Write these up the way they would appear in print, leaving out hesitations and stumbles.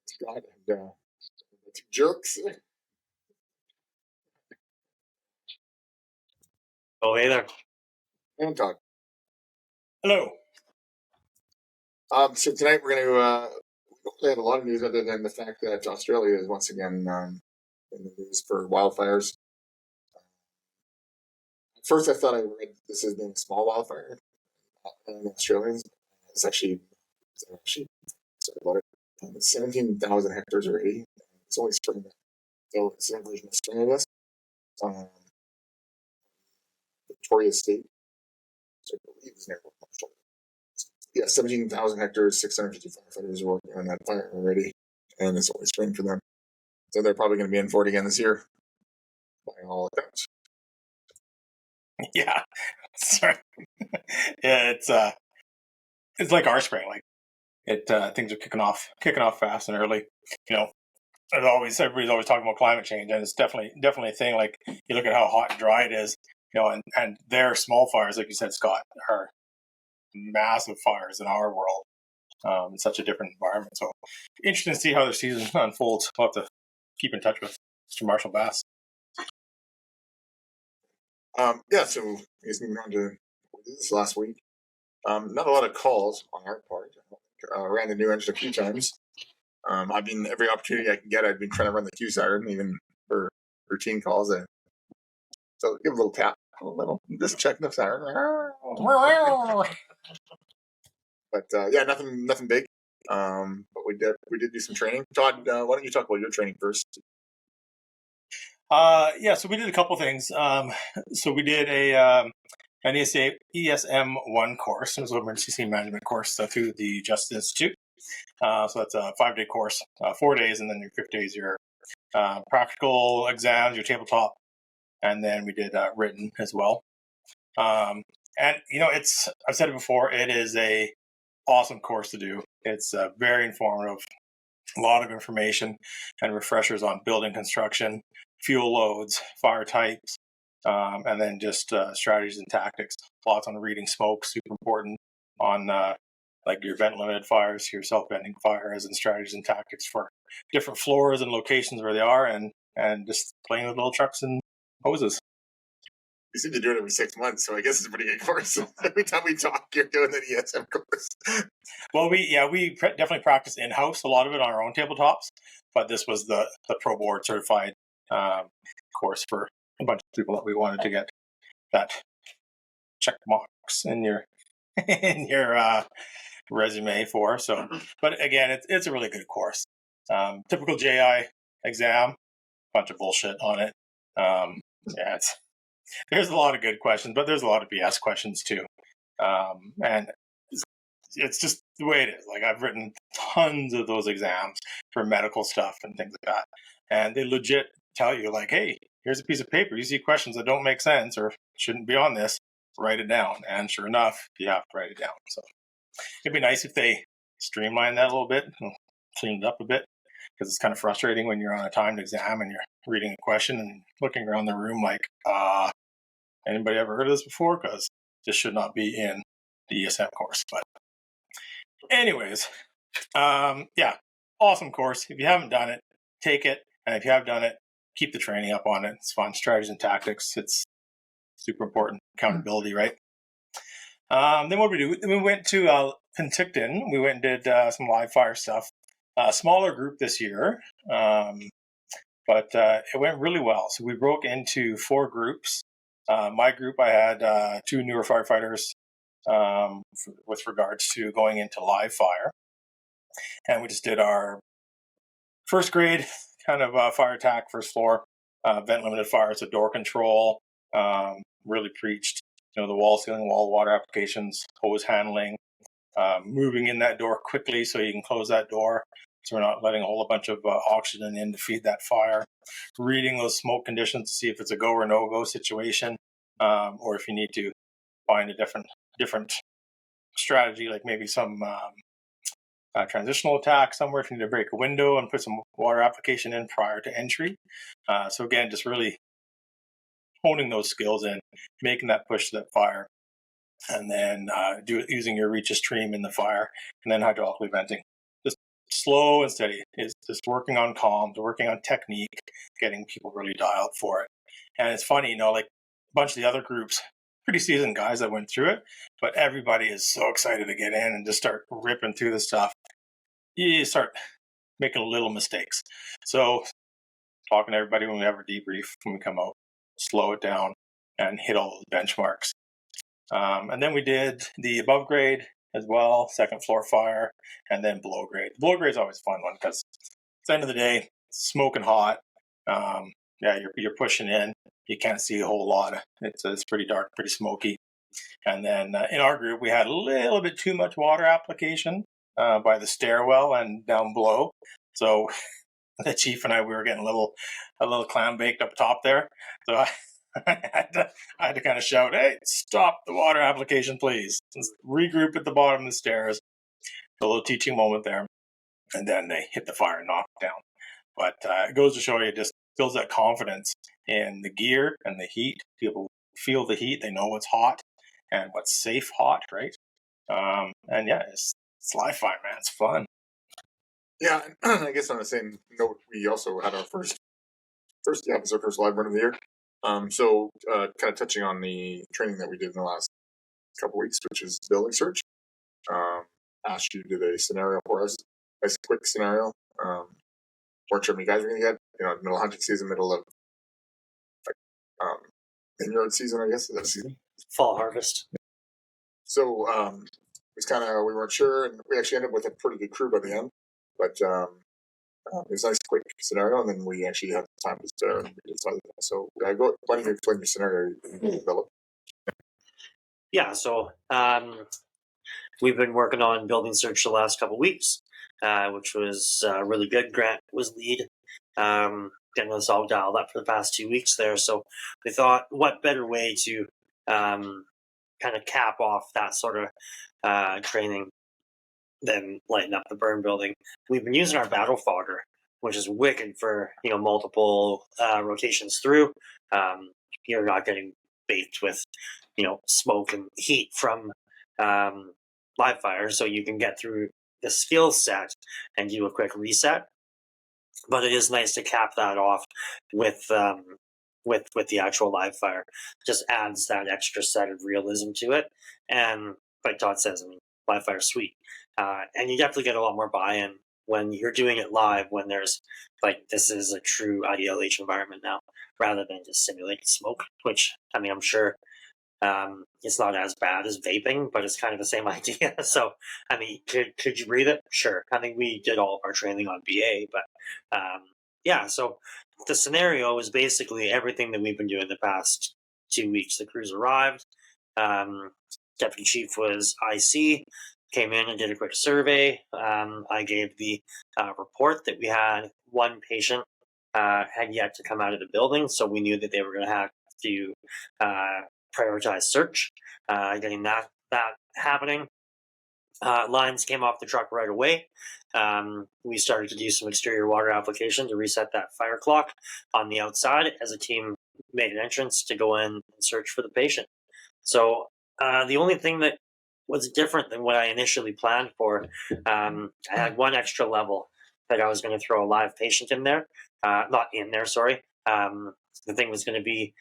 Scott and the two jerks. Oh, hey there. And Todd. Hello. So tonight we're going to we don't really have a lot of news other than the fact that Australia is once again in the news for wildfires. At first, I thought I read this as being a small wildfire in Australians. It's actually sorry about it. It's 17,000 hectares already. It's only spreading so it's an version of Australia. Victoria State, which I believe is near Marshall. Yeah, 17,000 hectares, 650 firefighters are working on that fire already, and it's only spring for them. So they're probably going to be in for it again this year, by all accounts. Yeah, sorry. Yeah, it's like our spring. Like things are kicking off fast and early. You know, everybody's always talking about climate change, and it's definitely a thing. Like you look at how hot and dry it is. You know, and their small fires, like you said, Scott, are massive fires in our world. In such a different environment. So interesting to see how the season unfolds. We'll have to keep in touch with Mr. Marshall Bass. Yeah, so I guess moving on to this last week. Not a lot of calls on our part. Ran the new engine a few times. I've been every opportunity I can get. I've been trying to run the Q siren, even for routine calls. So give a little tap, a little. Just check the siren. But yeah, nothing big. But we did do some training. Todd, why don't you talk about your training first? Yeah, so we did a couple things. So we did an ESM1 course. It was an emergency management course through the Justice Institute. So that's a 5-day course, 4 days, and then your 5th day is your practical exams, your tabletop, and then we did written as well. And you know, I've said it before, it is a awesome course to do. It's very informative, a lot of information and refreshers on building construction, fuel loads, fire types, and then just strategies and tactics. Lots on reading smoke, super important, on like your vent limited fires, your self-venting fires, and strategies and tactics for different floors and locations where they are, and just playing with little trucks and hoses. You seem to do it every 6 months, so I guess it's a pretty good course. Every time we talk, you're doing the ESM course. Well, we definitely practice in-house, a lot of it on our own tabletops, but this was the Pro Board certified course for a bunch of people that we wanted to get that check marks in your resume for. So, but again, it's a really good course. Typical JI exam, bunch of bullshit on it. Yeah, there's a lot of good questions, but there's a lot of BS questions too. And it's just the way it is. Like I've written tons of those exams for medical stuff and things like that. And they legit tell you like, hey, here's a piece of paper. You see questions that don't make sense or shouldn't be on this, write it down. And sure enough, you have to write it down. So it'd be nice if they streamline that a little bit and clean it up a bit, because it's kind of frustrating when you're on a timed exam and you're reading a question and looking around the room like, anybody ever heard of this before? Because this should not be in the ESM course. But anyways, yeah, awesome course. If you haven't done it, take it. And if you have done it, keep the training up on it. It's fun. Strategies and tactics. It's super important. Accountability, right? Then what did we do? We went to Penticton. We went and did some live fire stuff. A smaller group this year, but it went really well. So we broke into 4 groups. My group, I had 2 newer firefighters with regards to going into live fire. And we just did our first grade kind of fire attack, first floor, vent limited fire, so door control, really preached, you know, the wall sealing, wall water applications, hose handling, moving in that door quickly so you can close that door, so we're not letting a whole bunch of oxygen in to feed that fire, reading those smoke conditions to see if it's a go or no-go situation, or if you need to find a different strategy, like maybe some transitional attack somewhere if you need to break a window and put some water application in prior to entry. So again, just really honing those skills and making that push to that fire, and then do it using your reach stream in the fire, and then hydraulically venting. slow and steady. It's just working on comms, working on technique, getting people really dialed for it. And it's funny, like a bunch of the other groups, pretty seasoned guys that went through it, but everybody is so excited to get in and just start ripping through the stuff. You start making little mistakes. So talking to everybody when we have our debrief, when we come out, slow it down and hit all those benchmarks. And then we did the above grade as well, second floor fire, and then below grade. The below grade is always a fun one because at the end of the day, it's smoking hot. You're pushing in. You can't see a whole lot. It's pretty dark, pretty smoky. And then in our group, we had a little bit too much water application by the stairwell and down below. So the chief and I, we were getting a little clam baked up top there. So I had to kind of shout, "Hey, stop the water application, please. Let's regroup at the bottom of the stairs." A little teaching moment there. And then they hit the fire and knock it down. But it goes to show you, it just builds that confidence in the gear and the heat. People feel the heat. They know what's hot and what's safe hot, right? And yeah, it's live fire, man. It's fun. Yeah, and I guess on the same note, we also had our first live run of the year. So kind of touching on the training that we did in the last couple weeks, which is building search. Asked you to do a scenario for us, a quick scenario. Weren't sure how many guys were going to get. Middle of hunting season, middle of vineyard season, I guess. Is that season? Fall harvest. So it was kind of, we weren't sure, and we actually ended up with a pretty good crew by the end. But it was a nice, quick scenario, and then we actually had time to spare, and we decided that. So why don't you explain your scenario, Philip? Yeah, so we've been working on building search the last couple of weeks, which was really good. Grant was lead, getting us all dialed up for the past 2 weeks there. So we thought, what better way to kind of cap off that sort of training than lighting up the burn building. We've been using our battle fodder, which is wicked for multiple rotations through. You're not getting baked with smoke and heat from live fire, so you can get through the skill set and do a quick reset. But it is nice to cap that off with the actual live fire. Just adds that extra set of realism to it. And like Todd says, live fire is sweet. And you definitely get a lot more buy-in when you're doing it live, when there's this is a true IDLH environment now, rather than just simulated smoke, which, I'm sure it's not as bad as vaping, but it's kind of the same idea. So, could you breathe it? Sure. We did all of our training on BA, but yeah, so the scenario is basically everything that we've been doing the past 2 weeks. The crews arrived. Deputy Chief was IC, came in and did a quick survey. I gave the report that we had one patient had yet to come out of the building, so we knew that they were going to have to prioritize search, getting that happening. Lines came off the truck right away. We started to do some exterior water application to reset that fire clock on the outside as a team made an entrance to go in and search for the patient. So the only thing that was different than what I initially planned for, I had one extra level that I was going to throw a live patient in there. Not in there, sorry. The thing was going to be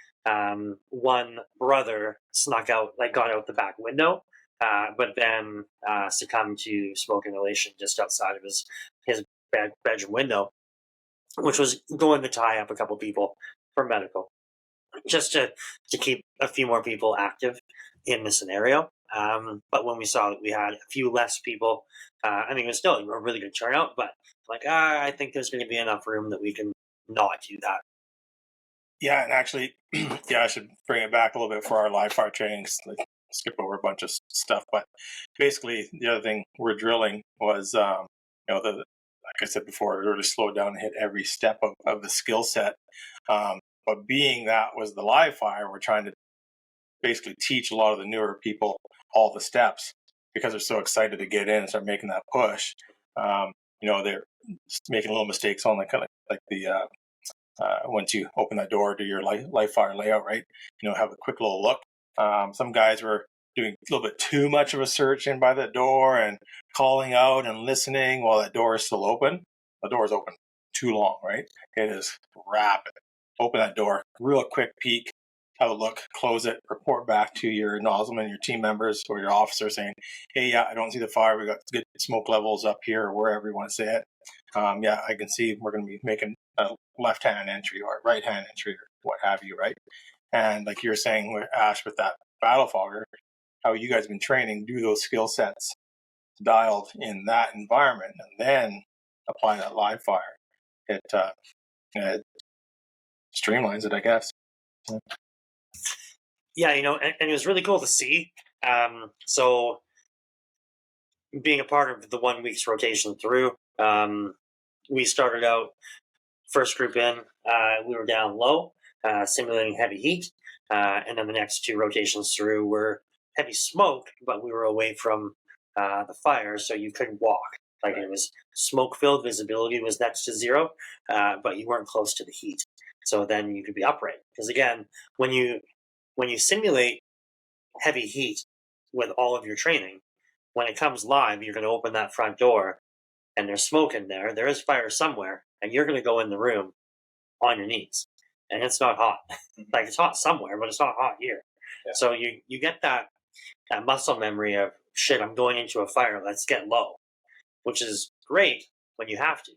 one brother snuck out, got out the back window, but then succumbed to smoke inhalation just outside of his bedroom window, which was going to tie up a couple people for medical, just to keep a few more people active in the scenario. But when we saw that we had a few less people, it was still a really good turnout, but I think there's going to be enough room that we can not do that. Yeah, and actually, I should bring it back a little bit for our live fire trainings. Skip over a bunch of stuff, but basically, the other thing we're drilling was, like I said before, it really slowed down and hit every step of the skill set. But being that was the live fire, we're trying to basically teach a lot of the newer people all the steps because they're so excited to get in and start making that push. They're making little mistakes on the once you open that door to your live fire layout, right? Have a quick little look. Some guys were doing a little bit too much of a search in by the door and calling out and listening while that door is still open. The door is open too long, right? It is rapid. Open that door, real quick peek, have a look, close it, report back to your nozzleman, your team members, or your officer saying, hey, yeah, I don't see the fire. We got good smoke levels up here or wherever you want to say it. Yeah, I can see we're going to be making a left-hand entry or right-hand entry or what have you, right? And like you're saying, with Ash, with that battle fogger, how you guys have been training, do those skill sets dialed in that environment, and then apply that live fire. It streamlines it, I guess. Yeah, and it was really cool to see. So being a part of the 1 week's rotation through, we started out first group in, we were down low, simulating heavy heat, and then the next 2 rotations through were heavy smoke, but we were away from the fire, so you couldn't walk. Like, it was smoke filled, visibility was next to 0, but you weren't close to the heat. So then you could be upright. Because again, when you simulate heavy heat with all of your training, when it comes live, you're going to open that front door and there's smoke in there. There is fire somewhere, and you're going to go in the room on your knees. And it's not hot. Like, it's hot somewhere, but it's not hot here. Yeah. So you get that muscle memory of, shit, I'm going into a fire, let's get low, which is great when you have to.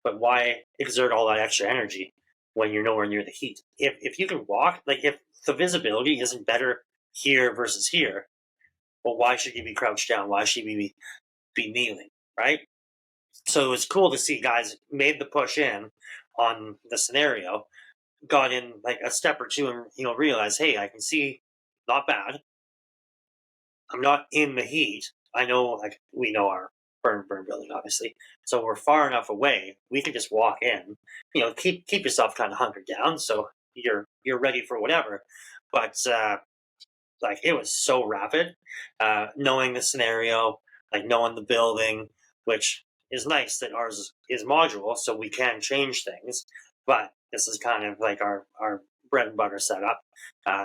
But why exert all that extra energy when you're nowhere near the heat? If you can walk, like, if the visibility isn't better here versus here, well, why should you be crouched down? Why should you be kneeling, right? So it was cool to see guys made the push in on the scenario, got in like a step or two, and realized, hey, I can see, not bad. I'm not in the heat. I know, like, we know our burn building, obviously, so we're far enough away. We can just walk in. Keep yourself kind of hunkered down, so you're ready for whatever. But like, it was so rapid, knowing the scenario, like knowing the building, which is nice that ours is modular, so we can change things. But this is kind of like our bread and butter setup.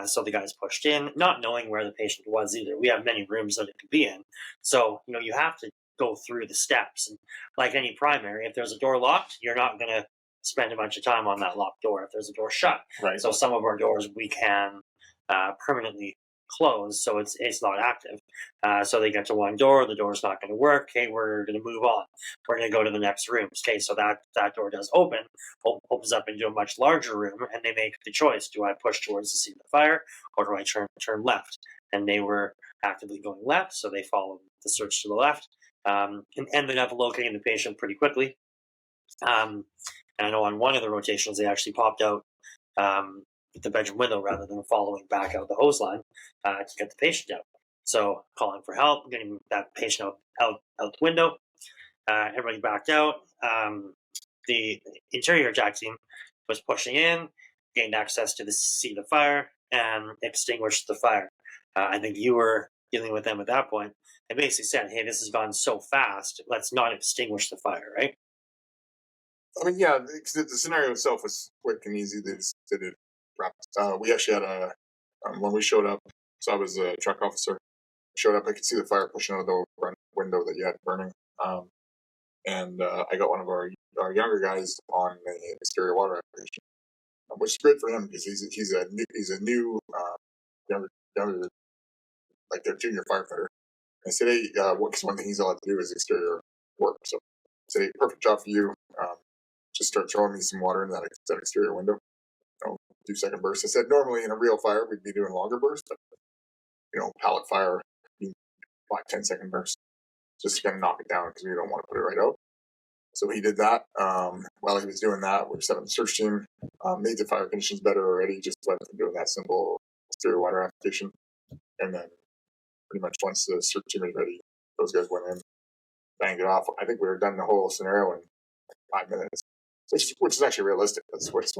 So the guys pushed in, not knowing where the patient was either. We have many rooms that it could be in. So, you have to go through the steps. And like any primary, if there's a door locked, you're not going to spend a bunch of time on that locked door if there's a door shut. Right. So some of our doors we can permanently closed, so it's not active. So they get to one door, the door's not going to work. Okay, we're going to move on. We're going to go to the next room. Okay, so that door does opens up into a much larger room, and they make the choice: do I push towards the scene of the fire, or do I turn left? And they were actively going left, so they followed the search to the left, and ended up locating the patient pretty quickly. And I know on one of the rotations they actually popped out the bedroom window rather than following back out the hose line to get the patient out. So calling for help, getting that patient out the window. Everybody backed out. The interior attack team was pushing in, gained access to the seat of fire, and extinguished the fire. I think you were dealing with them at that point. They basically said, hey, this has gone so fast, let's not extinguish the fire, right? I mean, yeah, the scenario itself was quick and easy. They just did it rapid. We actually had when we showed up, so I was a truck officer, showed up, I could see the fire pushing out of the front window that you had burning. And I got one of our younger guys on an exterior water application, which is great for him because he's a new younger like their junior firefighter. And I said, hey, because one thing he's allowed to do is exterior work. So I said, hey, perfect job for you. Just start throwing me some water in that exterior window. 2-second bursts. I said, normally in a real fire, we'd be doing longer bursts, but pallet fire, 5-10-second bursts, just to kind of knock it down because we don't want to put it right out. So he did that. While he was doing that, we set up the search team, made the fire conditions better already, just by doing that simple exterior water application. And then pretty much once the search team was ready, those guys went in, banged it off. I think we were done the whole scenario in 5 minutes, which is actually realistic. That's what it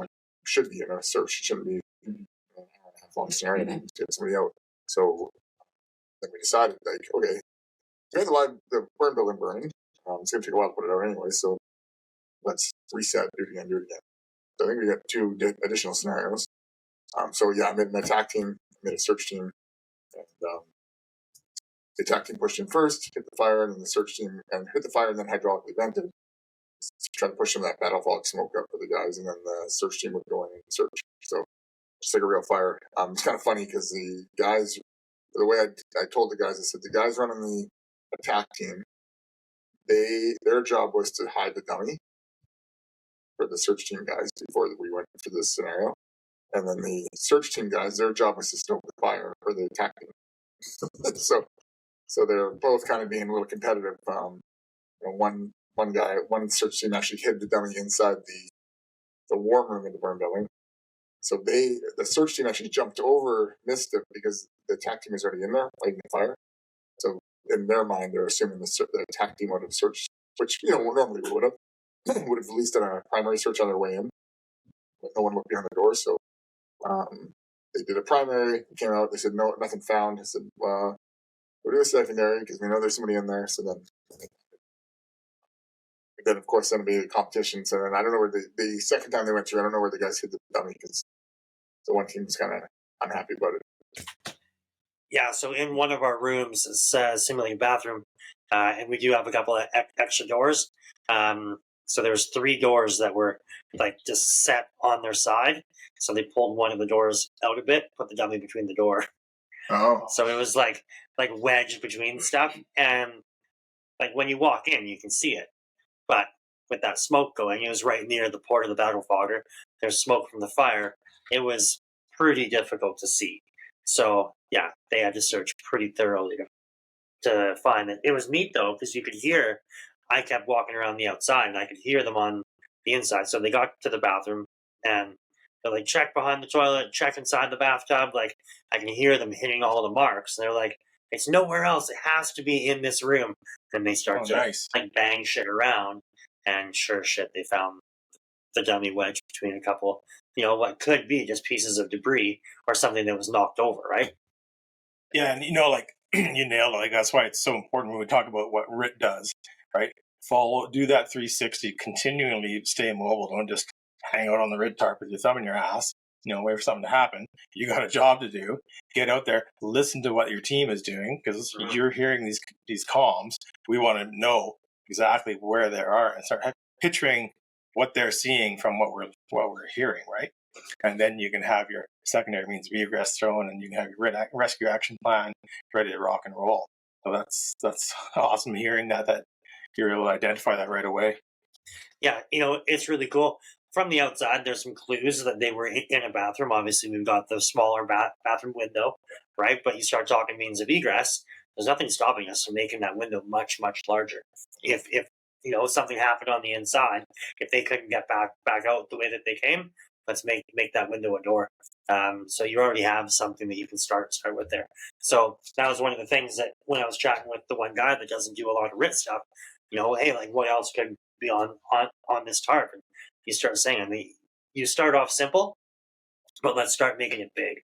should be in a search. It shouldn't be an hour and a half long scenario to get somebody out. So then we decided, like, okay, we had the burn building burning. It's going to take a while to put it out anyway, so let's reset, do it again. So I think we got 2 additional scenarios. So yeah, I made an attack team, I made a search team, and The attack team pushed in first, hit the fire, and then the search team and hit the fire, and then hydraulically vented to try to push some of that battle fog smoke up for the guys, and then the search team would go in and search. So just like a real fire. It's kind of funny because the guys, the way I told the guys, I said the guys running the attack team, their job was to hide the dummy for the search team guys before we went for this scenario. And then the search team guys, their job was to stoke the fire for the attack team. so they're both kind of being a little competitive. One search team actually hid the dummy inside the warm room of the burn building. So the search team actually jumped over, missed it because the attack team was already in there lighting the fire. So in their mind, they're assuming the attack team would have searched, which normally would have at least done a primary search on their way in, but no one looked behind the door. So they did a primary, came out, they said no, nothing found. I said, we'll do a secondary because we know there's somebody in there. So then of course, then it'll be a competition. So then I don't know where the second time they went through, I don't know where the guys hid the dummy because the one team was kind of unhappy about it. Yeah, so in one of our rooms, it's a simulating bathroom, and we do have a couple of extra doors. So there's 3 doors that were like just set on their side. So they pulled one of the doors out a bit, put the dummy between the door. Oh. So it was like wedged between stuff, and like when you walk in, you can see it, but with that smoke going, it was right near the port of the battle fogger. There's smoke from the fire. It was pretty difficult to see. So yeah, they had to search pretty thoroughly to find it. It was neat though because you could hear. I kept walking around the outside, and I could hear them on the inside. So they got to the bathroom, and they're like, check behind the toilet, check inside the bathtub. Like, I can hear them hitting all the marks. And they're like, it's nowhere else. It has to be in this room. And they start to like bang shit around. And sure shit, they found the dummy wedge between a couple, what could be just pieces of debris or something that was knocked over, right? Yeah, and like you nailed it. Like that's why it's so important when we talk about what RIT does, right? Do that 360, continually stay mobile. Don't just hang out on the RIT tarp with your thumb in your ass, wait for something to happen. You got a job to do. Get out there, listen to what your team is doing, because you're hearing these comms. We want to know exactly where they are and start picturing what they're seeing from what we're hearing, right? And then you can have your secondary means of egress thrown, and you can have your rescue action plan ready to rock and roll. So that's awesome hearing that you're able to identify that right away. Yeah, it's really cool. From the outside, there's some clues that they were in a bathroom. Obviously, we've got the smaller bathroom window, right? But you start talking means of egress, there's nothing stopping us from making that window much, much larger. If something happened on the inside, if they couldn't get back out the way that they came, let's make that window a door. So you already have something that you can start with there. So that was one of the things that when I was chatting with the one guy that doesn't do a lot of RIT stuff, hey, like what else could be on this tarp? And you start saying, you start off simple, but let's start making it big.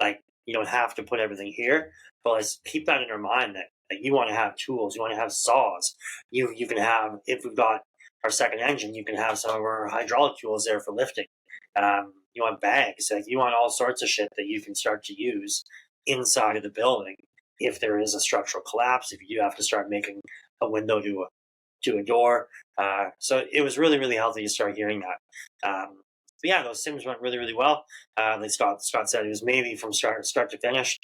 Like, you don't have to put everything here, but let's keep that in our mind that you want to have tools, you want to have saws. You can have, if we've got our second engine, you can have some of our hydraulic tools there for lifting. You want bags, like you want all sorts of shit that you can start to use inside of the building if there is a structural collapse, if you do have to start making a window to a door. So it was really, really healthy to start hearing that. But yeah, those sims went really, really well. Like Scott said, it was maybe from start to finish.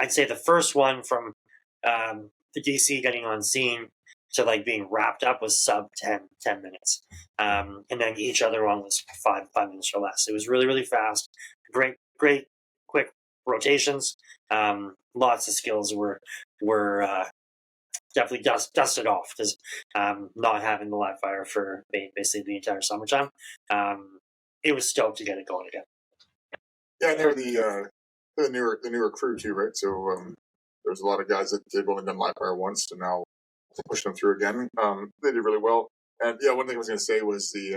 I'd say the first one from the DC getting on scene to like being wrapped up was sub 10 minutes. And then each other one was 5 minutes or less. It was really, really fast. Great, quick rotations. Lots of skills were definitely dusted off because not having the live fire for basically the entire summertime. It was stoked to get it going again. Yeah, and they're the newer crew too, right? So there's a lot of guys that they've only done live fire once, and now pushing them through again. They did really well. And yeah, one thing I was going to say was the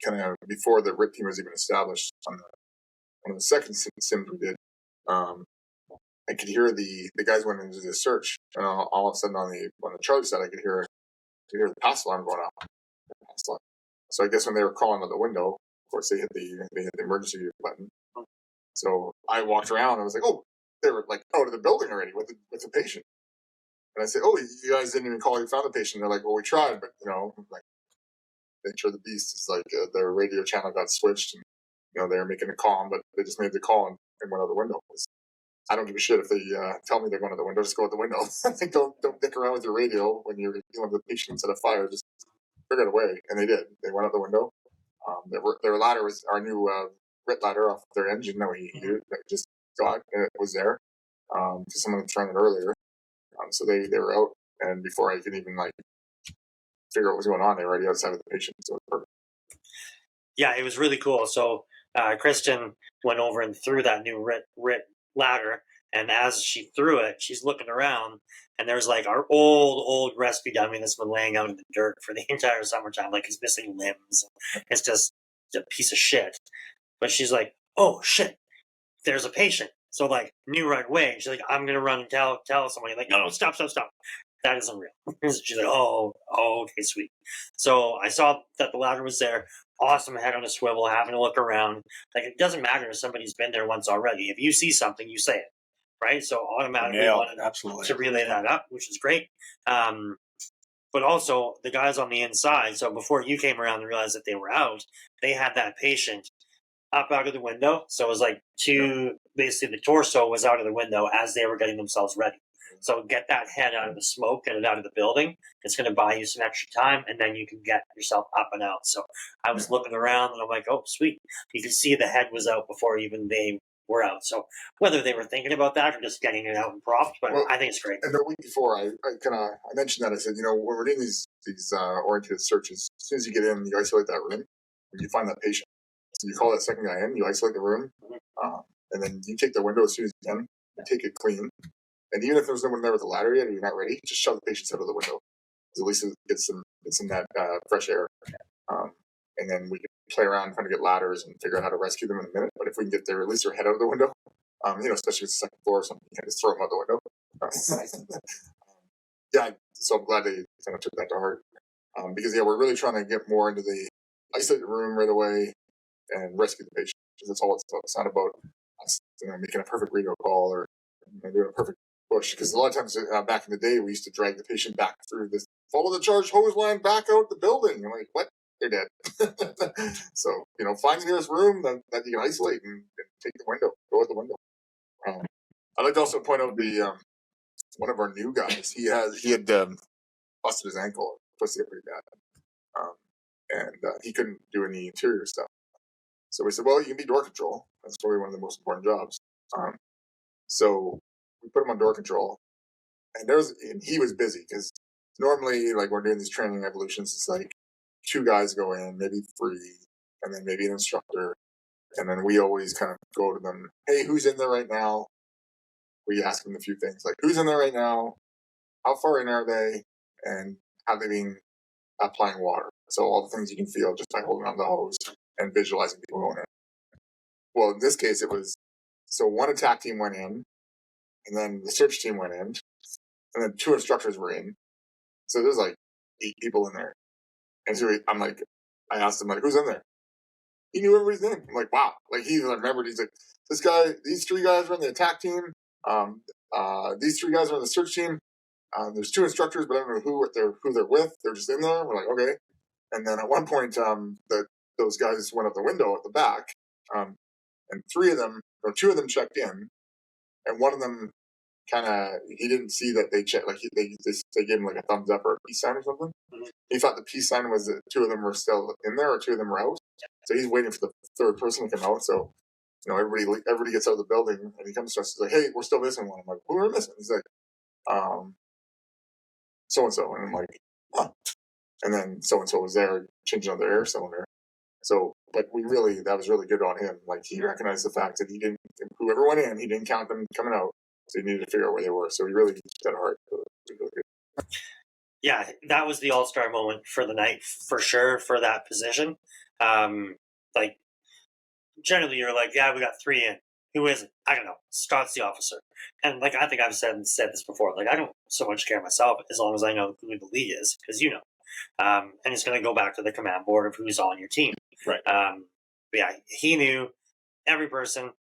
kind of before the RIT team was even established on one of the second sims we did. I could hear the guys went into the search, and all of a sudden on the Charlie side, I could hear the pass alarm going off. So I guess when they were calling on the window, of course they hit the emergency button. So I walked around and I was like, oh, they were like out of the building already with the patient. And I said, "Oh, you guys didn't even call you found the patient." They're like, "Well, we tried, but like nature of the beast is like their radio channel got switched, and they were making a call, but they just made the call and went out the window." I don't give a shit if they tell me they're going to the window. Just go out the window. don't dick around with your radio when you're dealing with a patient instead of fire. Just figure it away, and they did. They went out the window. Their ladder was our new RIT ladder off their engine that we just got. It was there because someone was trying it earlier. So they were out, and before I could even figure out what was going on, they were already outside of the patient. So it was perfect. Yeah, it was really cool. So Kristen went over and threw that new RIT ladder, and as she threw it, she's looking around, and there's like our old rescue dummy that's been laying out in the dirt for the entire summertime, like he's missing limbs. It's just a piece of shit. But she's like, "Oh shit, there's a patient." So like knew right away. She's like, "I'm gonna run and tell somebody." Like, no, stop. That isn't real. She's like, "Oh, okay, sweet." So I saw that the ladder was there. Awesome, head on a swivel, having a look around. Like, it doesn't matter if somebody's been there once already. If you see something, you say it, right? So automatically wanted absolutely to relay that up, which is great. But also the guys on the inside. So before you came around and realized that they were out, they had that patient up out of the window. So it was like basically the torso was out of the window as they were getting themselves ready. So get that head out of the smoke, get it out of the building. It's going to buy you some extra time, and then you can get yourself up and out. So I was looking around, and I'm like, "Oh, sweet!" You could see the head was out before even they were out. So whether they were thinking about that or just getting it out and propped, but I think it's great. And the week before, I mentioned that. I said, when we're doing these oriented searches, as soon as you get in, you isolate that room, and you find that patient. So you call that second guy in, you isolate the room, and then you take the window as soon as you can, you take it clean. And even if there's no one there with a ladder yet, or you're not ready, just shove the patients out of the window. Because at least it gets some that fresh air. And then we can play around trying to get ladders and figure out how to rescue them in a minute. But if we can get at least their head out of the window, especially if it's the second floor or something, you can just throw them out the window. Yeah, so I'm glad they kind of took that to heart. Because we're really trying to get more into the isolate the room right away and rescue the patient. Because that's all it's about. It's not about us making a perfect radio call or doing a perfect push. Because a lot of times back in the day, we used to drag the patient back through this, follow the charged hose line back out the building. I'm like, what? They're dead. So, find the nearest room that you can isolate and take the window, go out the window. I'd like to also point out the one of our new guys. He had busted his ankle, twisted it pretty bad, and he couldn't do any interior stuff. So we said, well, you can be door control. That's probably one of the most important jobs. So we put him on door control, and he was busy because normally, like we're doing these training evolutions, it's like 2 guys go in, maybe 3, and then maybe an instructor, and then we always kind of go to them. Hey, who's in there right now? We ask them a few things like, who's in there right now? How far in are they? And have they been applying water? So all the things you can feel just by holding on the hose and visualizing people going in. Well, in this case, it was, so one attack team went in, and then the search team went in, and then 2 instructors were in. So there's like 8 people in there. And so I asked him, who's in there? He knew everybody's name. I'm like, wow. Like, he remembered. He's like, these 3 guys are on the attack team. These 3 guys are on the search team. There's 2 instructors, but I don't know who they're with. They're just in there. We're like, okay. And then at one point, those guys went out the window at the back, and 2 of them checked in, and one of them he didn't see that they checked. Like they gave him like a thumbs up or a peace sign or something. Mm-hmm. He thought the peace sign was that 2 of them were still in there or 2 of them were out. So he's waiting for the 3rd person to come out. So everybody gets out of the building, and he comes to us. He's like, "Hey, we're still missing one." I'm like, "Who are we missing?" He's like, "So and so," and I'm like, "Huh." And then so and so was there changing on their air cylinder. So, that was really good on him. Like, he recognized the fact that whoever went in, he didn't count them coming out. So he needed to figure out where they were. So he really took that heart. Really good. Yeah, that was the all-star moment for the night, for sure, for that position. Generally, you're like, yeah, we got 3 in. Who is it? I don't know. Scott's the officer. And, I think I've said this before. I don't so much care myself as long as I know who the lead is, because and it's going to go back to the command board of who's on your team. Right. But yeah, he knew every person,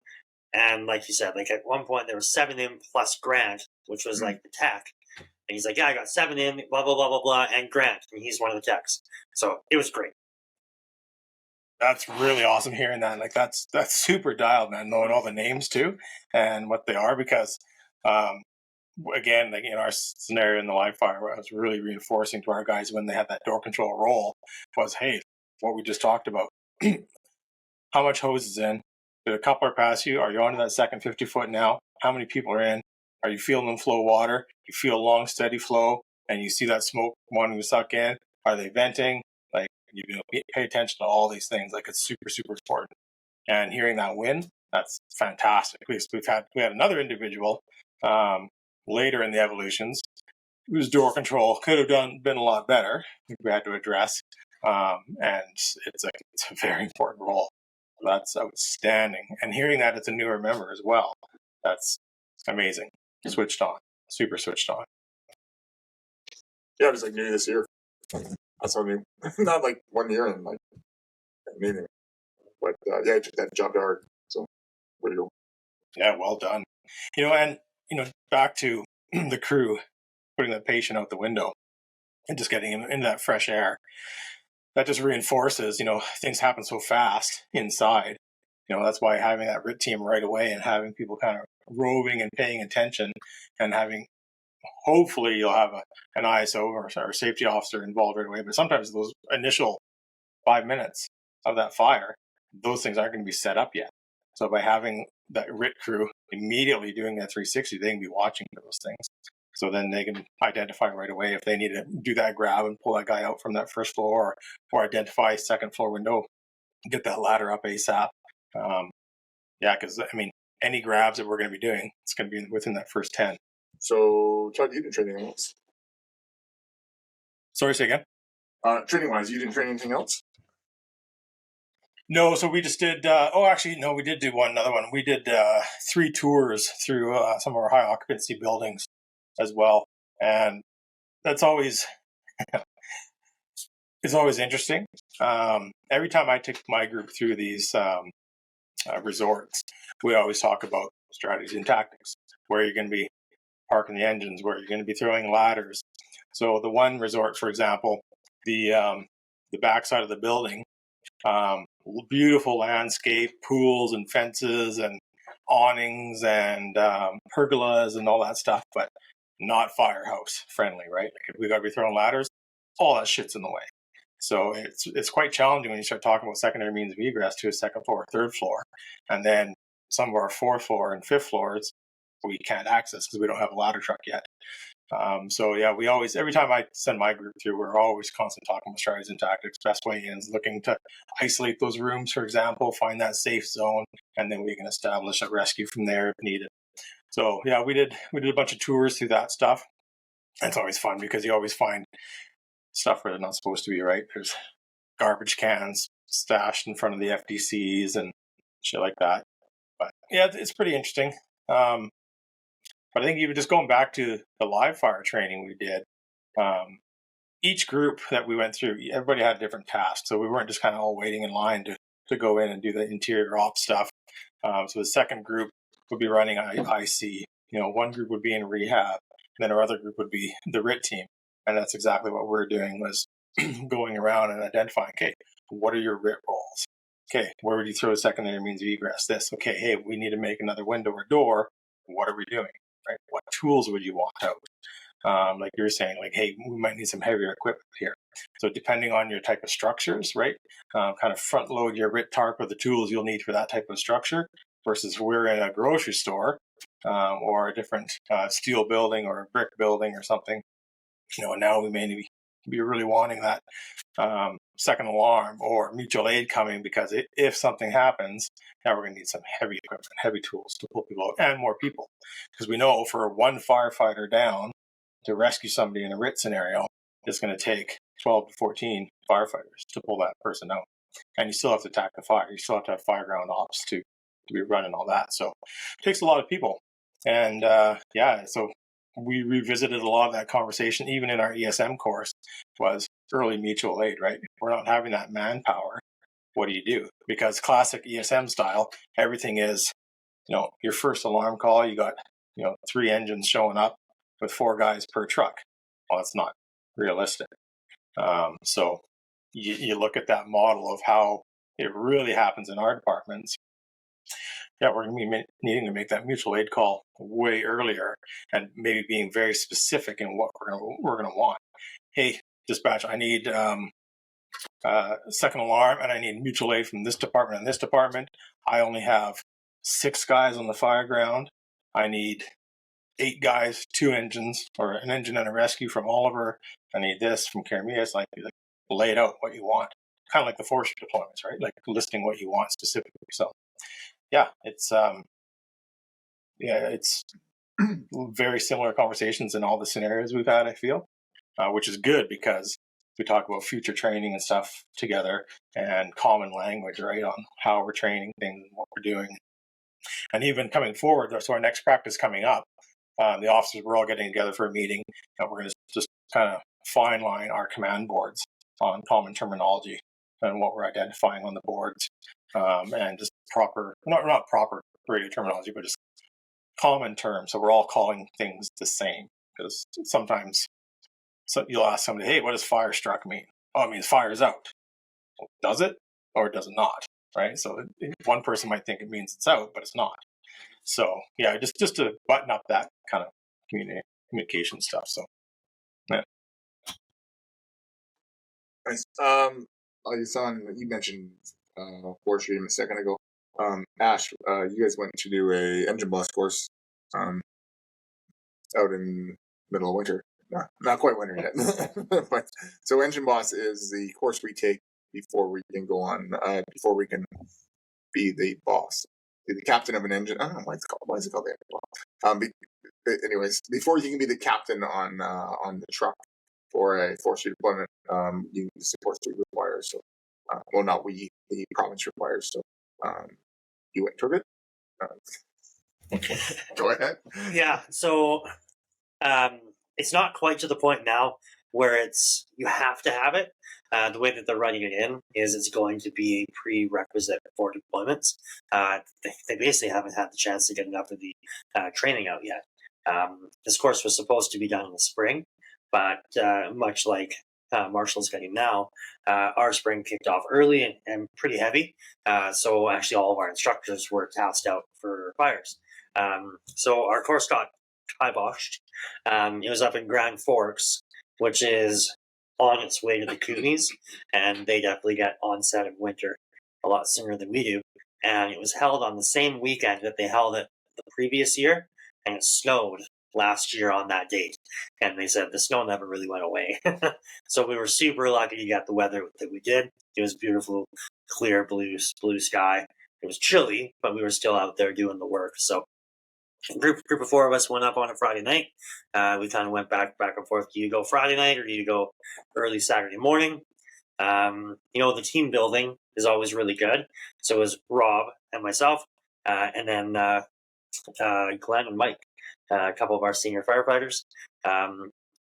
And like you said, like at one point there was 7 in plus Grant, which was like the tech. And he's like, yeah, I got 7 in, blah, blah, blah, blah, blah, and Grant. And he's one of the techs. So it was great. That's really awesome hearing that. Like that's super dialed, man, knowing all the names too and what they are, because again, like in our scenario in the live fire, what I was really reinforcing to our guys when they had that door control role was, hey, what we just talked about. How much hose is in? Did a coupler pass you? Are you onto that second 50 foot now? How many people are in? Are you feeling them flow water? You feel long, steady flow, and you see that smoke wanting to suck in? Are they venting? Like, you know, pay attention to all these things. Like, it's super, super important. And hearing that win, that's fantastic. We had another individual later in the evolutions whose door control could have been a lot better. We had to address, and it's a very important role. That's outstanding. And hearing that it's a newer member as well, that's amazing. Switched on, super switched on. Yeah, I was like new this year. That's what I mean. Not like 1 year and like meaning. But yeah, I took that job hard. So way to go. Yeah, well done. You know, and you know, back to the crew putting the patient out the window and just getting him into that fresh air. That just reinforces, you know, things happen so fast inside. You know, that's why having that RIT team right away and having people kind of roving and paying attention and having, hopefully you'll have an ISO or a safety officer involved right away. But sometimes those initial 5 minutes of that fire, those things aren't going to be set up yet. So by having that RIT crew immediately doing that 360, they can be watching for those things. So then they can identify right away if they need to do that grab and pull that guy out from that first floor, or identify second floor window, get that ladder up ASAP. Yeah, because I mean, any grabs that we're going to be doing, it's going to be within that first 10. So, Todd, you didn't train anything else? Sorry, say again? Training wise, you didn't train anything else? No, so we just did, we did do another one. We did 3 tours through some of our high occupancy buildings as well. And that's always, it's always interesting. Every time I take my group through these resorts, we always talk about strategies and tactics, where you're going to be parking the engines, where you're going to be throwing ladders. So the one resort, for example, the backside of the building, beautiful landscape, pools and fences and awnings and pergolas and all that stuff, but not firehouse friendly, right? Like if we got to be throwing ladders, all that shit's in the way. So it's quite challenging when you start talking about secondary means of egress to a second floor or third floor. And then some of our fourth floor and fifth floors we can't access because we don't have a ladder truck yet. So yeah, we always, every time I send my group through, we're always constantly talking about strategies and tactics, best way ins, looking to isolate those rooms, for example, find that safe zone, and then we can establish a rescue from there if needed. So yeah, we did a bunch of tours through that stuff. It's always fun because you always find stuff where they're not supposed to be, right? There's garbage cans stashed in front of the FDCs and shit like that. But yeah, it's pretty interesting. But I think even just going back to the live fire training we did, each group that we went through, everybody had a different task. So we weren't just kind of all waiting in line to go in and do the interior ops stuff. So the second group would be running IC. You know, one group would be in rehab, and then our other group would be the RIT team. And that's exactly what we're doing, was going around and identifying, okay, what are your RIT roles? Okay, where would you throw a secondary means of egress? This. Okay, hey, we need to make another window or door. What are we doing? Right? What tools would you want out? Like you were saying, like, hey, we might need some heavier equipment here. So depending on your type of structures, right, kind of front load your RIT tarp with the tools you'll need for that type of structure, versus we're in a grocery store or a different steel building or a brick building or something. You know, now we may be really wanting that second alarm or mutual aid coming, because if something happens, now we're going to need some heavy equipment, heavy tools to pull people out, and more people. Because we know for one firefighter down to rescue somebody in a RIT scenario, it's going to take 12 to 14 firefighters to pull that person out. And you still have to attack the fire. You still have to have fireground ops to be running all that. So it takes a lot of people. And so we revisited a lot of that conversation, even in our ESM course, was early mutual aid, right? If we're not having that manpower, what do you do? Because classic ESM style, everything is your first alarm call, you got 3 engines showing up with 4 guys per truck. Well, it's not realistic. So you look at that model of how it really happens in our departments. Yeah, we're going to be needing to make that mutual aid call way earlier, and maybe being very specific in what we're going to want. Hey, dispatch, I need second alarm, and I need mutual aid from this department and this department. I only have 6 guys on the fire ground. I need 8 guys, 2 engines, or an engine and a rescue from Oliver. I need this from Karamia. It's like lay it out what you want, kind of like the forestry deployments, right? Like listing what you want specifically. So yeah, it's very similar conversations in all the scenarios we've had, I feel, which is good because we talk about future training and stuff together and common language, right, on how we're training things and what we're doing. And even coming forward, so our next practice coming up, the officers, we're all getting together for a meeting, and we're going to just kind of fine line our command boards on common terminology and what we're identifying on the boards, and just proper, not proper radio terminology, but just common terms. So we're all calling things the same, because sometimes you'll ask somebody, hey, what does fire struck mean? Oh, it means fire's out. Well, does it, or does it not? Right? So one person might think it means it's out, but it's not. So yeah, just to button up that kind of communication stuff. So yeah. Nice. I saw you mentioned forestry a second ago. Ash, you guys went to do a engine boss course out in middle of winter. Not quite winter yet. But so engine boss is the course we take before we can go on, before we can be the boss, be the captain of an engine. I don't know why it's called. Why is it called the engine boss? Anyways, before you can be the captain on the truck for a forestry deployment, you need the support suite requires. So, well, not we, the province requires. So, you went through it. Go ahead. Yeah, so it's not quite to the point now where you have to have it. The way that they're running it in is it's going to be a prerequisite for deployments. They basically haven't had the chance to get enough of the training out yet. This course was supposed to be done in the spring, but much like Marshall's getting now, our spring kicked off early and pretty heavy. So actually all of our instructors were tasked out for fires. So our course got kiboshed. It was up in Grand Forks, which is on its way to the Kootenays, and they definitely get onset of winter a lot sooner than we do. And it was held on the same weekend that they held it the previous year, and it snowed last year on that date. And they said the snow never really went away. So we were super lucky to get the weather that we did. It was beautiful, clear blue sky. It was chilly, but we were still out there doing the work. So a group of 4 of us went up on a Friday night. We kind of went back and forth. Do you go Friday night or do you go early Saturday morning? The team building is always really good. So it was Rob and myself, and then Glenn and Mike, a couple of our senior firefighters.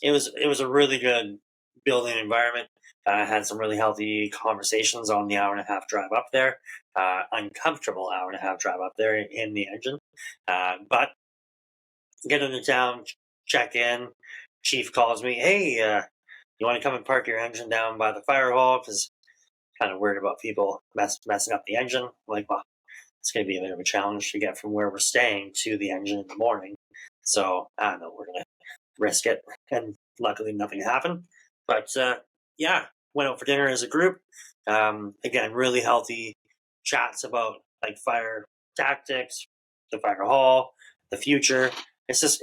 It was a really good building environment. Had some really healthy conversations on the hour-and-a-half drive up there. Uncomfortable hour-and-a-half drive up there in the engine. But get into town, check in. Chief calls me, hey, you want to come and park your engine down by the fire hall? Because kind of worried about people messing up the engine. I'm like, well, it's going to be a bit of a challenge to get from where we're staying to the engine in the morning. So I don't know, we're going to risk it. And luckily nothing happened. But yeah, went out for dinner as a group. Again, really healthy chats about like fire tactics, the fire hall, the future. It's just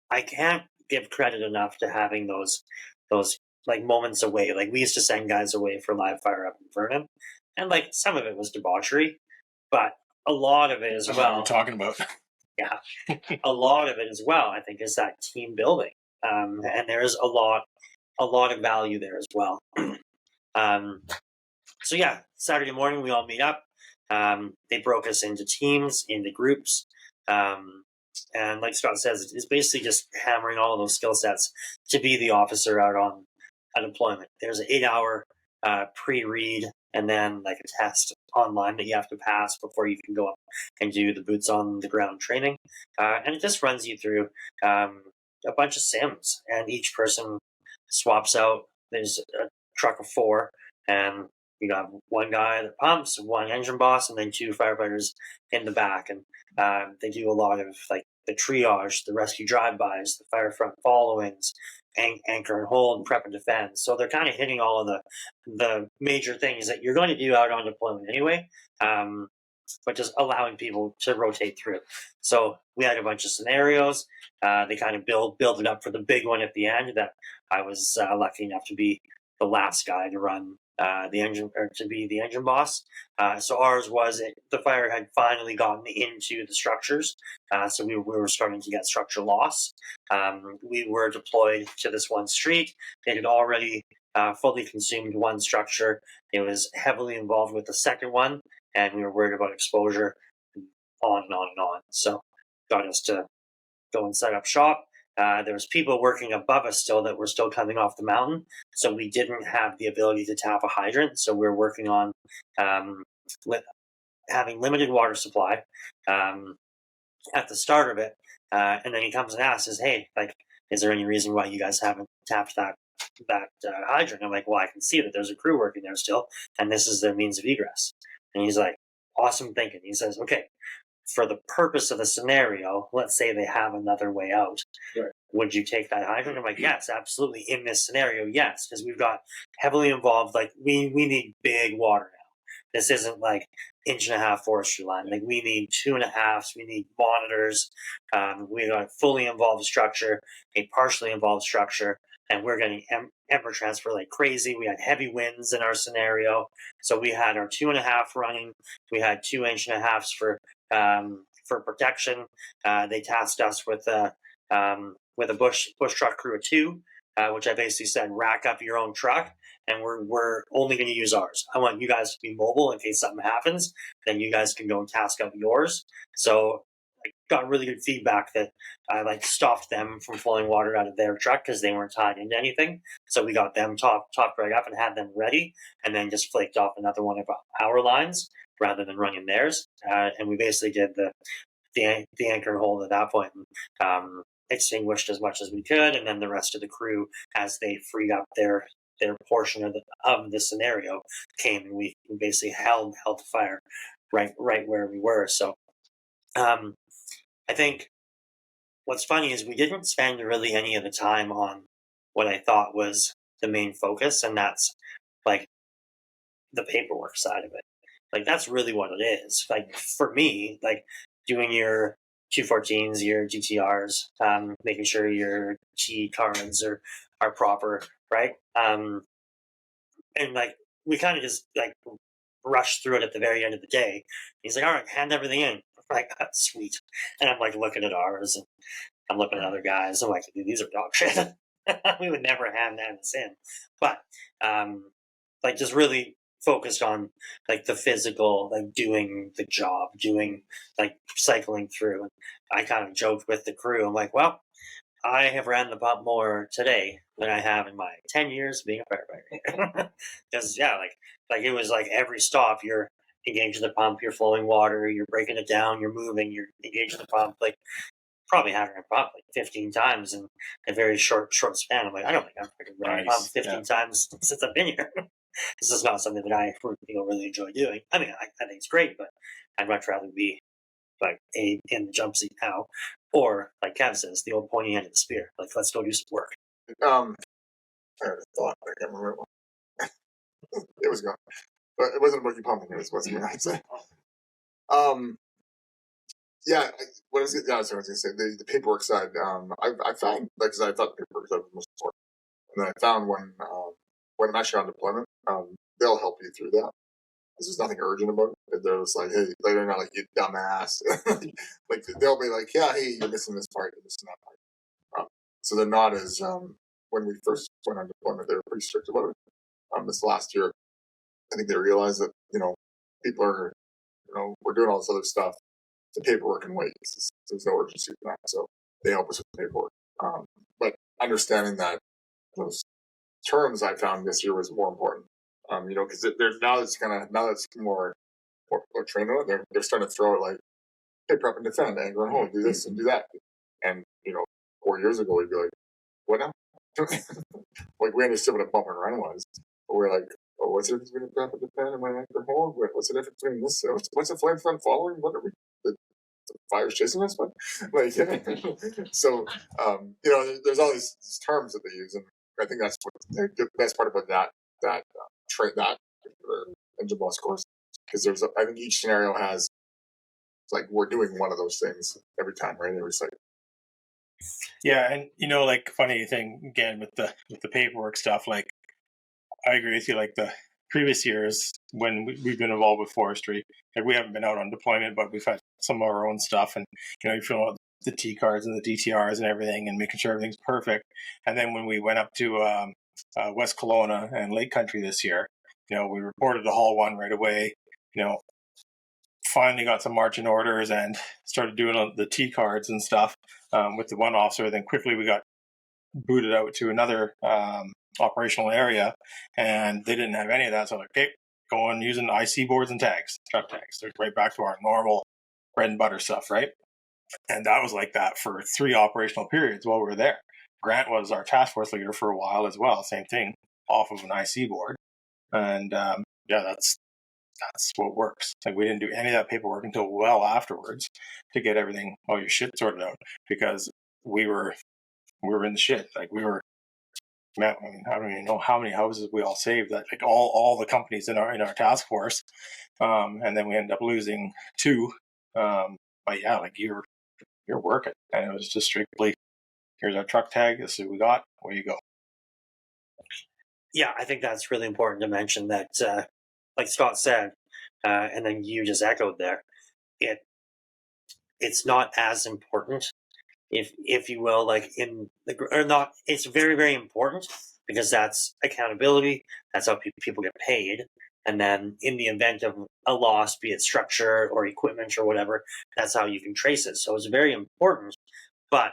I can't give credit enough to having those like moments away. Like we used to send guys away for live fire up in Vernon, and like some of it was debauchery, but a lot of it as That's well. what we're talking about. Yeah, a lot of it as well. I think is that team building, and there's a lot of value there as well. So yeah, Saturday morning we all meet up. They broke us into teams, into groups. And like Scott says, it's basically just hammering all of those skill sets to be the officer out on a deployment. There's an 8-hour pre-read and then like a test online that you have to pass before you can go up and do the boots on the ground training. And it just runs you through a bunch of sims, and each person swaps out. There's a truck of 4, and you got one guy that pumps, one engine boss, and then 2 firefighters in the back. And they do a lot of like the triage, the rescue drive-bys, the fire front followings, anchor and hold, and prep and defend. So they're kind of hitting all of the major things that you're going to do out on deployment anyway, but just allowing people to rotate through. So we had a bunch of scenarios. They kind of build it up for the big one at the end. That I was lucky enough to be the last guy to run the engine, or to be the engine boss. So ours was the fire had finally gotten into the structures, so we were starting to get structure loss. We were deployed to this one street. It had already fully consumed one structure. It was heavily involved with the second one, and we were worried about exposure, on and on and on. So got us to go and set up shop. There was people working above us still that were still coming off the mountain, so we didn't have the ability to tap a hydrant. So we were working on having limited water supply at the start of it. And then he comes and asks, "Hey, like, is there any reason why you guys haven't tapped that hydrant?" I'm like, "Well, I can see that there's a crew working there still, and this is their means of egress." And he's like, "Awesome thinking." He says, "Okay, for the purpose of the scenario, let's say they have another way out. Right. Would you take that hydrant?" I'm like, "Yes, absolutely. In this scenario, yes, because we've got heavily involved. Like we need big water now. This isn't like 1.5-inch forestry line. Like we need 2.5s. We need monitors. We got a fully involved structure, a partially involved structure, and we're getting ember transfer like crazy. We had heavy winds in our scenario, so we had our 2.5 running. We had 2.5 for protection. They tasked us with a bush truck crew of 2, which I basically said, rack up your own truck, and we're only going to use ours. I want you guys to be mobile in case something happens. Then you guys can go and task up yours. So I got really good feedback that I like stopped them from flowing water out of their truck because they weren't tied into anything. So we got them topped right up and had them ready, and then just flaked off another one of our lines rather than running theirs. And we basically did the anchor hold at that point. Extinguished as much as we could, and then the rest of the crew, as they freed up their portion of the scenario, came, and we basically held the fire right where we were. So I think what's funny is we didn't spend really any of the time on what I thought was the main focus, and that's like the paperwork side of it. Like that's really what it is. Like for me, like doing your 214s, your GTRs, making sure your G cards are proper, right? And like we kind of just like rushed through it at the very end of the day. He's like, "All right, hand everything in." I'm like, "That's sweet." And I'm like looking at ours, and I'm looking at other guys. I'm like, "Dude, these are dog shit." We would never hand this in, but like just really focused on like the physical, like doing the job, doing like cycling through. And I kind of joked with the crew. I'm like, "Well, I have ran the pump more today than I have in my 10 years being a firefighter." Because yeah, like it was like every stop you're engaging the pump, you're flowing water, you're breaking it down, you're moving, you're engaging the pump. Like probably having a pump like 15 times in a very short span. I'm like, I don't think I've run a pump 15 times since I've been here. This is not something that I really enjoy doing. I mean, I think it's great, but I'd much rather be like in the jump seat now, or like Kev says, the old pointy end of the spear. Like, let's go do some work. I had a thought. I can't remember what it was gone, but it wasn't about you pumping. It was what's going to say. Yeah, what was it? Yeah, I was going to say the paperwork side. I found because I thought the paperwork side was most important, and then I found when I'm actually on deployment, they'll help you through that. There's nothing urgent about it. They're just like, "Hey," they're not like, "You dumbass." Like they'll be like, "Yeah, hey, you're missing this part, you're missing that part." So they're not as when we first went on deployment, they were pretty strict about it. This last year, I think they realized that people are we're doing all this other stuff. The paperwork and wait. There's no urgency for that, so they help us with the paperwork. But understanding that those terms I found this year was more important. Because there's now it's more trained on it. They're starting to throw it like, hey, prep and defend, anger and hold, do this and do that. And 4 years ago we'd be like, what now? Like we understood what a bump and run was, but we're like, oh, what's the difference between prep and defend and my anchor hold? What's the difference between this? What's the flame front following? What are we? The fire's chasing us? What? Like, so there's all these terms that they use, and I think that's what the best part about that particular engine boss course, because I think each scenario has, like, we're doing one of those things every time, right? Every cycle. Yeah, and like, funny thing again with the paperwork stuff, like, I agree with you. Like, the previous years when we've been involved with forestry, like, we haven't been out on deployment, but we've had some of our own stuff, and you fill out the T cards and the DTRs and everything, and making sure everything's perfect. And then when we went up to West Kelowna and Lake Country this year, we reported the Hall 1 right away. Finally got some marching orders and started doing the T cards and stuff with the one officer. Then quickly we got booted out to another operational area, and they didn't have any of that. So I'm like, okay, go on using IC boards and tags, truck tags. They're right back to our normal bread and butter stuff, right? And that was like that for 3 operational periods while we were there. Grant was our task force leader for a while as well. Same thing, off of an IC board. And that's what works. Like, we didn't do any of that paperwork until well afterwards to get everything, all your shit sorted out, because we were in the shit. Like, we were, man, I mean, I don't even know how many houses we all saved. That, like, all the companies in our task force, and then we ended up losing 2. But yeah, like, you're working, and it was just strictly, here's our truck tag. This is what we got. Where you go. Yeah, I think that's really important to mention that, like Scott said, and then you just echoed there, it's not as important, if you will, like or not. It's very, very important, because that's accountability. That's how people get paid. And then in the event of a loss, be it structure or equipment or whatever, that's how you can trace it. So it's very important, but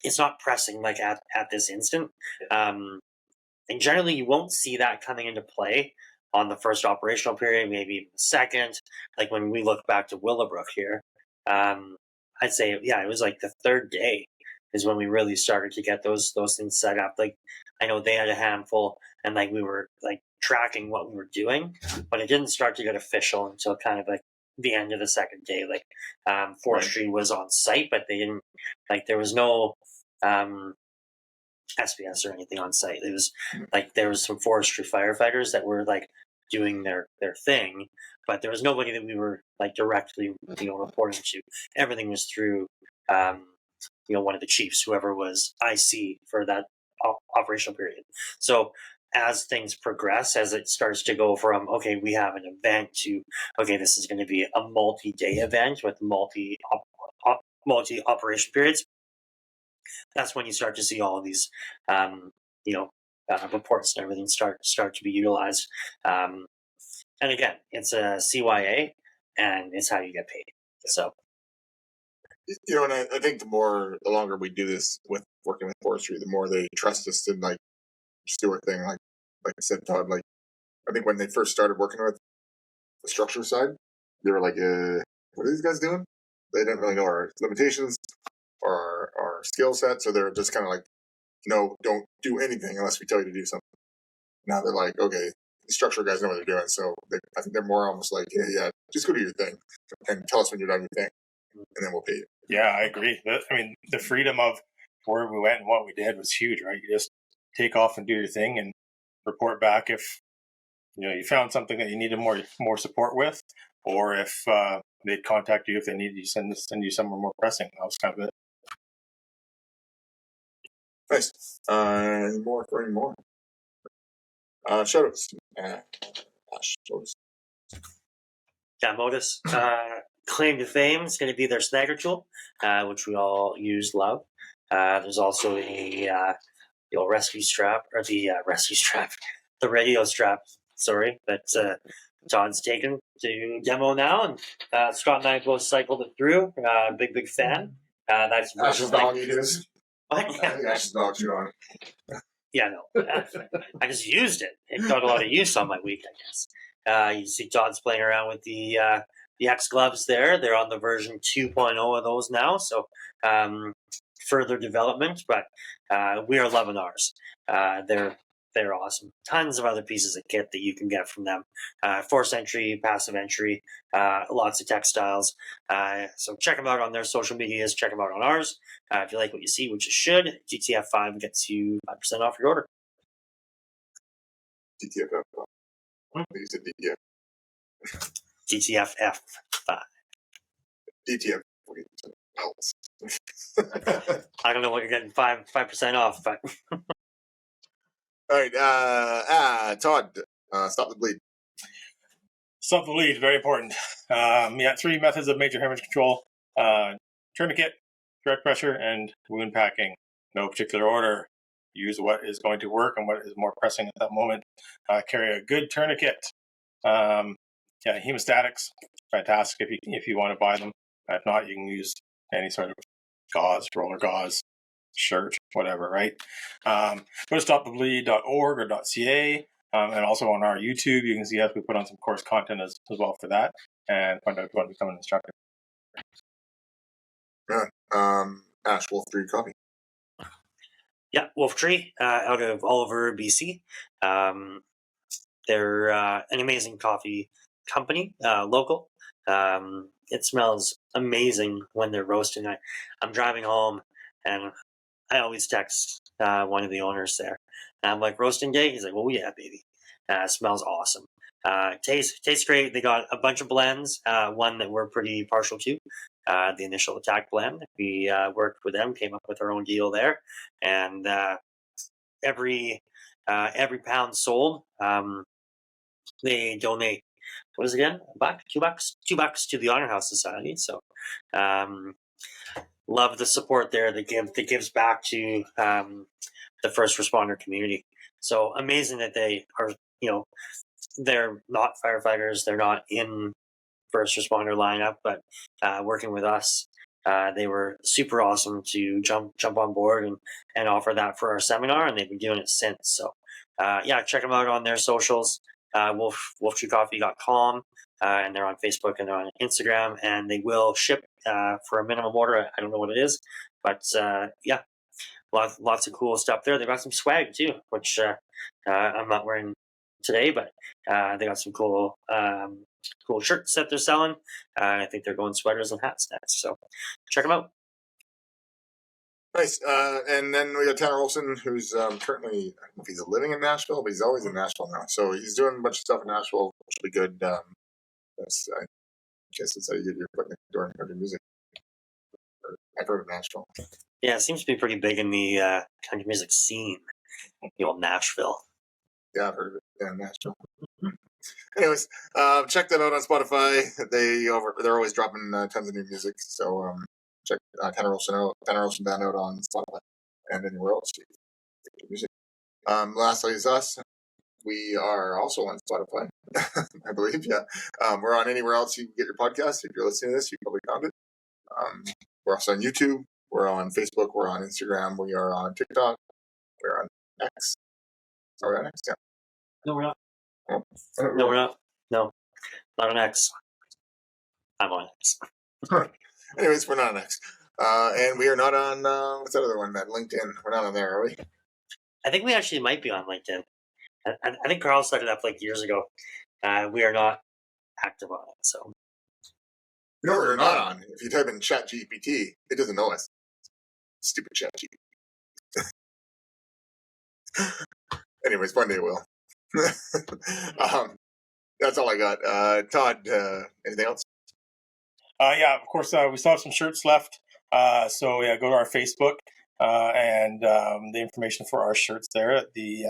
it's not pressing, like, at this instant. And generally, you won't see that coming into play on the first operational period, maybe even the second. Like, when we look back to Willowbrook here, I'd say, yeah, it was like the 3rd day is when we really started to get those things set up. Like, I know they had a handful, and like we were like tracking what we were doing, but it didn't start to get official until kind of like the end of the 2nd day. Like, forestry was on site, but they didn't, like, there was no SPS or anything on site. It was like there was some forestry firefighters that were like doing their thing, but there was nobody that we were like directly reporting to. Everything was through one of the chiefs, whoever was IC for that operational period. So as things progress, as it starts to go from, okay, we have an event, to, okay, this is going to be a multi-day event with multi operation periods, that's when you start to see all of these, reports and everything start to be utilized. And again, it's a CYA, and it's how you get paid. So, and I think the longer we do this with working with forestry, the more they trust us to, like, just do our thing. Like I said, Todd, like, I think when they first started working with the structure side, they were like, what are these guys doing? They didn't really know our limitations or our skill set, so they're just kind of like, don't do anything unless we tell you to do something. Now they're like, okay, the structure guys know what they're doing, so I think they're more almost like, yeah, just go do your thing and tell us when you're done your thing, and then we'll pay you. Yeah, I agree. I mean, the freedom of where we went and what we did was huge, right? You just take off and do your thing and report back if you found something that you needed more support with, or if they'd contact you if they needed you, send you somewhere more pressing. That was kind of it. Nice. Any more? Shoutouts. Shoutouts. Yeah, Modus. Claim to fame is going to be their snagger tool, which we all use, love. There's also a rescue strap, or the rescue strap, the radio strap, sorry, that Todd's taken to demo now, and Scott and I both cycled it through. Big fan. That's Ash's dog he is. What? I think Ash's dog should on. Yeah, no. I just used it. got a lot of use on my week, I guess. You see Todd's playing around with the X gloves there. They're on the version 2.0 of those now, so further development. But we are loving ours. They're awesome. Tons of other pieces of kit that you can get from them. Force entry, passive entry, lots of textiles. So check them out on their social medias. Check them out on ours. If you like what you see, which you should, GTF5 gets you 5% off your order. DTF. I think you said DTF. GTFF5. DTF. I don't know what you're getting 5% off, but All right, Todd, stop the bleed. Stop the bleed, very important. 3 methods of major hemorrhage control: tourniquet, direct pressure, and wound packing. No particular order. Use what is going to work and what is more pressing at that moment. Carry a good tourniquet. Hemostatics, fantastic if you want to buy them. If not, you can use any sort of gauze, roller gauze, shirt, whatever, right? Go to stopthebleed.org or .ca, and also on our YouTube, you can see us. We put on some course content as well for that, and find out if you want to become an instructor. Ash Wolf 3 Coffee. yeah, Wolf Tree out of Oliver, BC. They're an amazing coffee company, local. It smells amazing when they're roasting. I'm driving home and I always text one of the owners there. And I'm like, roasting day? He's like, oh yeah, baby. Smells awesome. Tastes great. They got a bunch of blends. One that we're pretty partial to, the Initial Attack blend. We worked with them, came up with our own deal there, and every pound sold, they donate. What is it again? $2 to the Honor House Society. So, love the support there that gives back to the first responder community. So amazing that they are, they're not firefighters, they're not in first responder lineup, but working with us, they were super awesome to jump on board and offer that for our seminar, and they've been doing it since. So check them out on their socials, wolftreecoffee.com, and they're on Facebook and they're on Instagram, and they will ship for a minimum order. I don't know what it is, but lots of cool stuff there. They've got some swag too, which I'm not wearing today, but they got some cool shirts that they're selling. I think they're going sweaters and hats next, so check them out. Nice. And then we got Tanner Olson, who's currently, I don't know if he's living in Nashville, but he's always in Nashville now. So he's doing a bunch of stuff in Nashville, which will be good. I guess that's how you get your foot in the door and country music. I've heard of Nashville. Yeah, it seems to be pretty big in the country music scene. The old Nashville. Yeah, I've heard of it. Yeah, Nashville. Anyways, check that out on Spotify. They're always dropping tons of new music. So check Tanner Olson Band out on Spotify and anywhere else. Music. Lastly is us. We are also on Spotify, I believe. Yeah, we're on anywhere else you get your podcast. If you're listening to this, you probably found it. We're also on YouTube. We're on Facebook. We're on Instagram. We are on TikTok. We're on X. Are we on X? Yeah. No, we're not. No, we're not. No, not on X. I'm on X. Anyways, we're not on X. And we are not on, what's that other one, Matt? LinkedIn. We're not on there, are we? I think we actually might be on LinkedIn. I think Carl set it up like years ago. We are not active on it, so. You know what we're not on? If you type in ChatGPT, it doesn't know us. Stupid ChatGPT. Anyways, one day it will. That's all I got. Todd, anything else? Of course, we still have some shirts left. So go to our Facebook and the information for our shirts there at the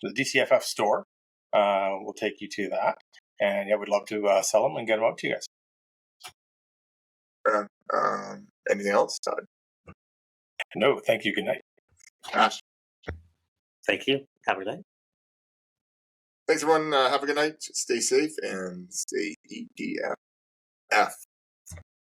DTFF store will take you to that. And we'd love to sell them and get them out to you guys. Anything else, Todd? No, thank you. Good night. Ash. Thank you. Have a good night. Thanks, everyone. Have a good night. Stay safe and stay EDF.